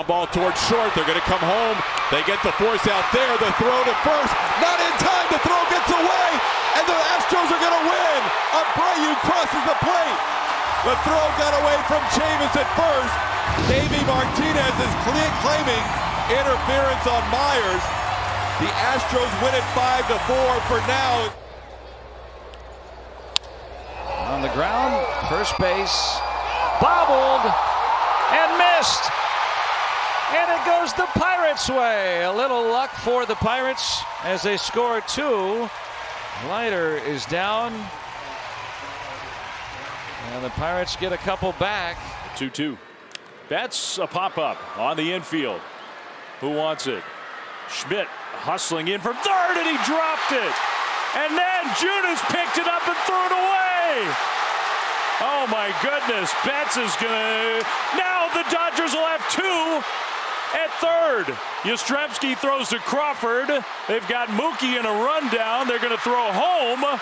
Ground ball towards short. They're going to come home. They get the force out there. The throw to first. Not in time. The throw gets away. And the Astros are going to win. Abreu crosses the plate. The throw got away from Chavis at first. Davey Martinez is claiming interference on Myers. The Astros win it 5-4 for now. On the ground, first base, bobbled and missed. And it goes the Pirates' way. A little luck for the Pirates as they score 2. Leiter is down. And the Pirates get a couple back. 2-2. That's a pop-up on the infield. Who wants it? Schmidt hustling in from third, and he dropped it. And then Junis picked it up and threw it away. Oh my goodness, Betts is gonna, now the Dodgers will have 2 at third. Yastrzemski throws to Crawford. They've got Mookie in a rundown. They're gonna throw home.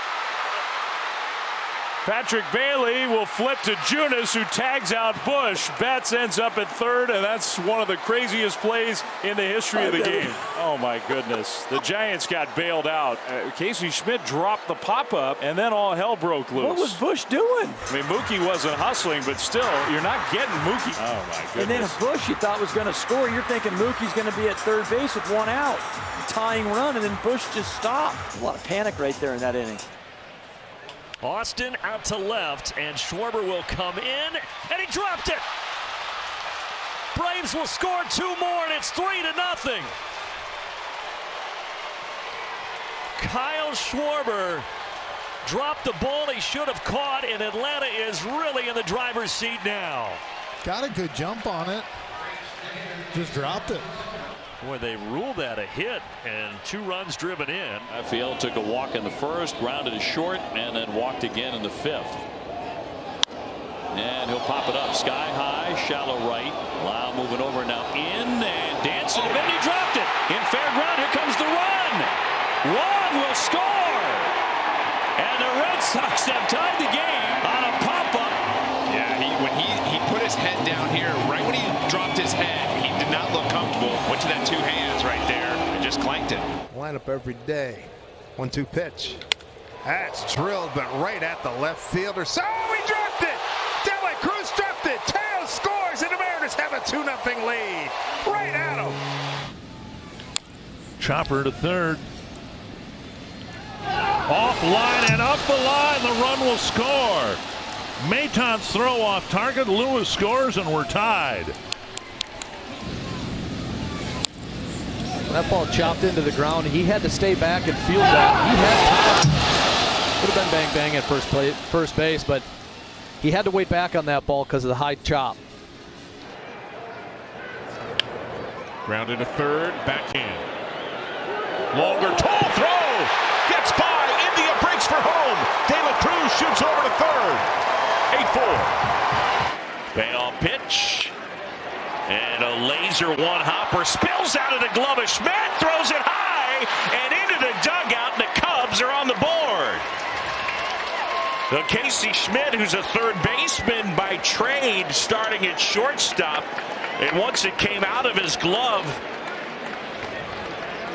Patrick Bailey will flip to Junis, who tags out Bush. Betts ends up at third, and that's one of the craziest plays in the history of the game. Oh my goodness. The Giants got bailed out. Casey Schmidt dropped the pop-up, and then all hell broke loose. What was Bush doing? I mean, Mookie wasn't hustling, but still, you're not getting Mookie. Oh my goodness. And then if Bush you thought was going to score, you're thinking Mookie's going to be at third base with 1 out. Tying run, and then Bush just stopped. A lot of panic right there in that inning. Austin out to left, and Schwarber will come in, and he dropped it. Braves will score 2 more, and it's 3-0. Kyle Schwarber dropped the ball he should have caught, and Atlanta is really in the driver's seat now. Got a good jump on it. Just dropped it. Boy, they ruled that a hit, and 2 runs driven in. Field took a walk in the first, grounded it short, and then walked again in the 5th. And he'll pop it up sky high, shallow right. Lau moving over now in and dancing. And then he dropped it in fair ground. Here comes the run. Wong will score. And the Red Sox have tied the game on a pop-up. Yeah, when he put his head down here, right when he dropped his head, he did not look comfortable. Went to that 2 hands right there and just clanked it. Line up every day. 1-2 pitch. That's drilled, but right at the left fielder. So he dropped it. Dylan Cruz dropped it. Teo scores, and the Mariners have a 2-0 lead. Right at him. Chopper to third. Off line and up the line. The run will score. Maton's throw off target. Lewis scores, and we're tied. That ball chopped into the ground. He had to stay back and field that. He had time. Would have been bang bang at first base, but he had to wait back on that ball because of the high chop. Grounded to third, backhand. Longer, tall throw. Gets by. India breaks for home. De La Cruz shoots over to third. 8-4. Payoff pitch. And a laser one-hopper spills out of the glove of Schmidt. Throws it high and into the dugout. And the Cubs are on the board. The Casey Schmidt, who's a third baseman by trade, starting at shortstop. And once it came out of his glove,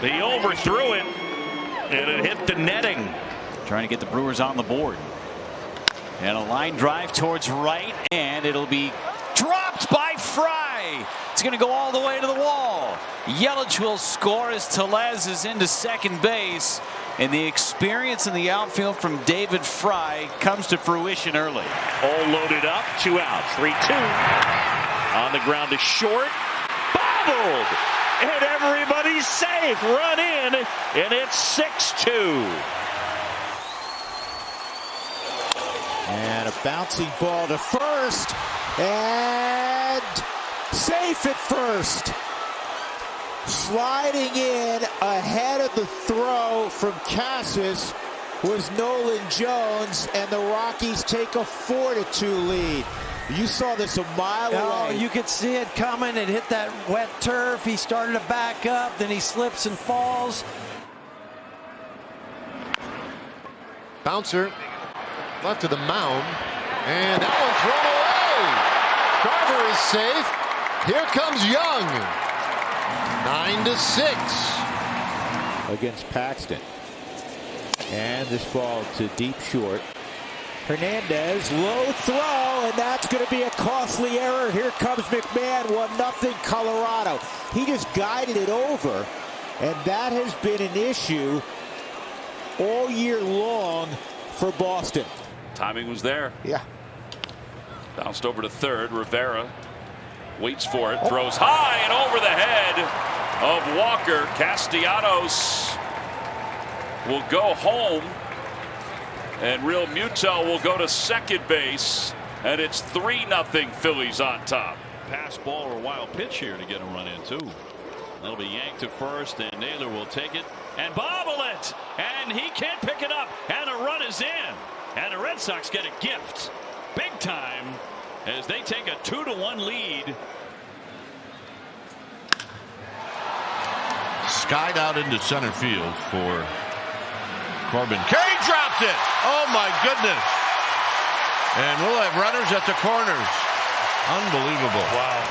he overthrew it, and it hit the netting. Trying to get the Brewers on the board. And a line drive towards right, and it'll be dropped by Fry. It's going to go all the way to the wall. Yelich will score as Tellez is into second base. And the experience in the outfield from David Fry comes to fruition early. All loaded up, 2 outs, 3-2. On the ground to short, bobbled, and everybody's safe. Run in, and it's 6-2. And a bouncing ball to first, and safe at first. Sliding in ahead of the throw from Casas was Nolan Jones, and the Rockies take a 4-2 lead. You saw this a mile away. You could see it coming. It hit that wet turf. He started to back up, then he slips and falls. Bouncer left to the mound, and that one thrown away. Carver is safe. Here comes Young. 9-6. Against Paxton. And this ball to deep short. Hernandez, low throw, and that's going to be a costly error. Here comes McMahon, 1-0 Colorado. He just guided it over, and that has been an issue all year long for Boston. Timing was there. Yeah. Bounced over to third. Rivera waits for it, throws high and over the head of Walker. Castellanos will go home, and Real Muto will go to second base, and it's 3-0 Phillies on top. Pass ball or wild pitch here to get a run in too. That'll be yanked to first, and Naylor will take it and bobble it, and he can't pick it up, and a run is in, and the Red Sox get a gift big time as they take a 2-1 lead. Skied out into center field for Corbin. Carey dropped it. Oh my goodness. And we'll have runners at the corners. Unbelievable. Wow.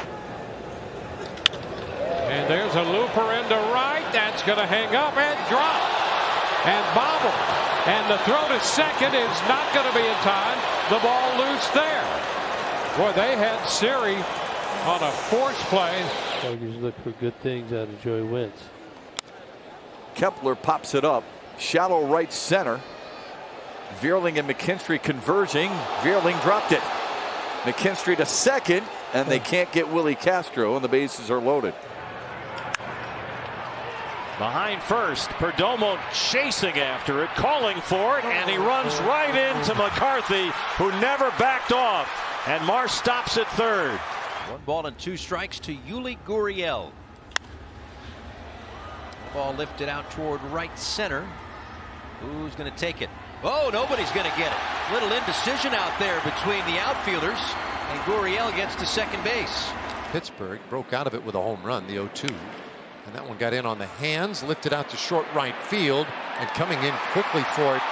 And there's a looper into right. That's going to hang up and drop and bobble. And the throw to second is not going to be in time. The ball loose there. Boy, they had Siri on a force play. Tigers look for good things out of Joey Wentz. Kepler pops it up. Shallow right center. Vierling and McKinstry converging. Vierling dropped it. McKinstry to second, and they can't get Willie Castro, and the bases are loaded. Behind first, Perdomo chasing after it, calling for it, and he runs right into McCarthy, who never backed off. And Marsh stops at third. 1-2 strikes to Yuli Gurriel. Ball lifted out toward right center. Who's going to take it? Oh, nobody's going to get it. Little indecision out there between the outfielders, and Gurriel gets to second base. Pittsburgh broke out of it with a home run, the 0-2. And that one got in on the hands, lifted out to short right field, and coming in quickly for it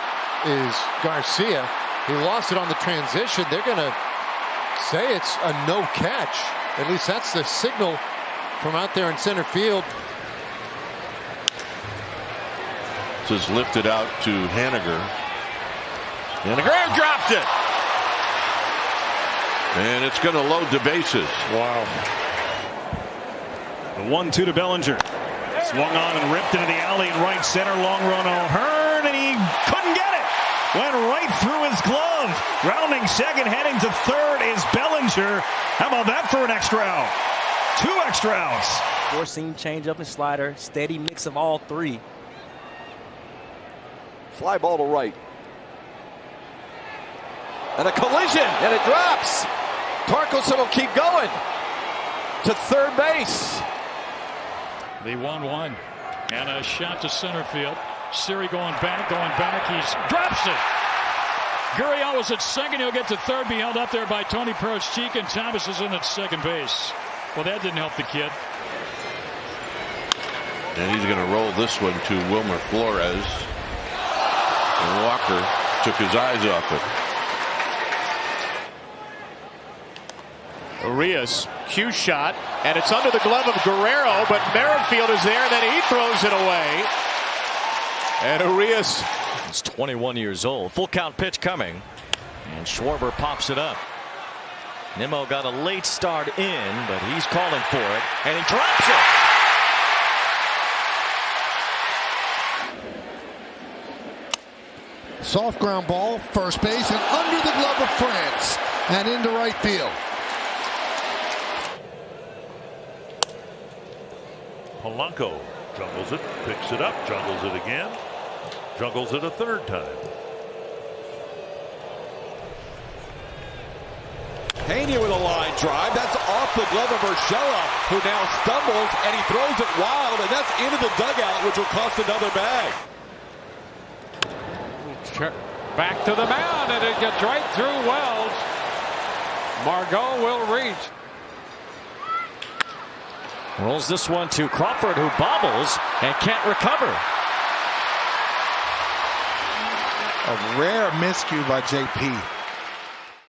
is Garcia. He lost it on the transition. They're going to say it's a no catch. At least that's the signal from out there in center field. This is lifted out to Haniger. Haniger dropped it. And it's going to load the bases. Wow. The 1-2 to Bellinger. Swung on and ripped into the alley in right center. Long run O'Hearn, and he couldn't get it. Went right through his glove. Rounding second, heading to third is Bellinger. How about that for an extra out? 2 extra outs. Four-seam changeup and slider. Steady mix of all three. Fly ball to right. And a collision, and it drops. Torkelson will keep going to third base. The 1-1 and a shot to center field. Siri going back. He drops it. Gurriel was at second. He'll get to third. Be held up there by Tony Perez-Cheek, and Thomas is in at second base. Well, that didn't help the kid. And he's going to roll this one to Wilmer Flores. And Walker took his eyes off it. Urias, cue shot, and it's under the glove of Guerrero, but Merrifield is there, and then he throws it away. And Urias is 21 years old. Full count pitch coming, and Schwarber pops it up. Nimmo got a late start in, but he's calling for it, and he drops it. Soft ground ball, first base, and under the glove of France, and into right field. Polanco jungles it, picks it up, jungles it again, jungles it a third time. Pena with a line drive. That's off the glove of Urshela, who now stumbles, and he throws it wild, and that's into the dugout, which will cost another bag. Back to the mound, and it gets right through Wells. Margot will reach. Rolls this one to Crawford, who bobbles and can't recover. A rare miscue by JP.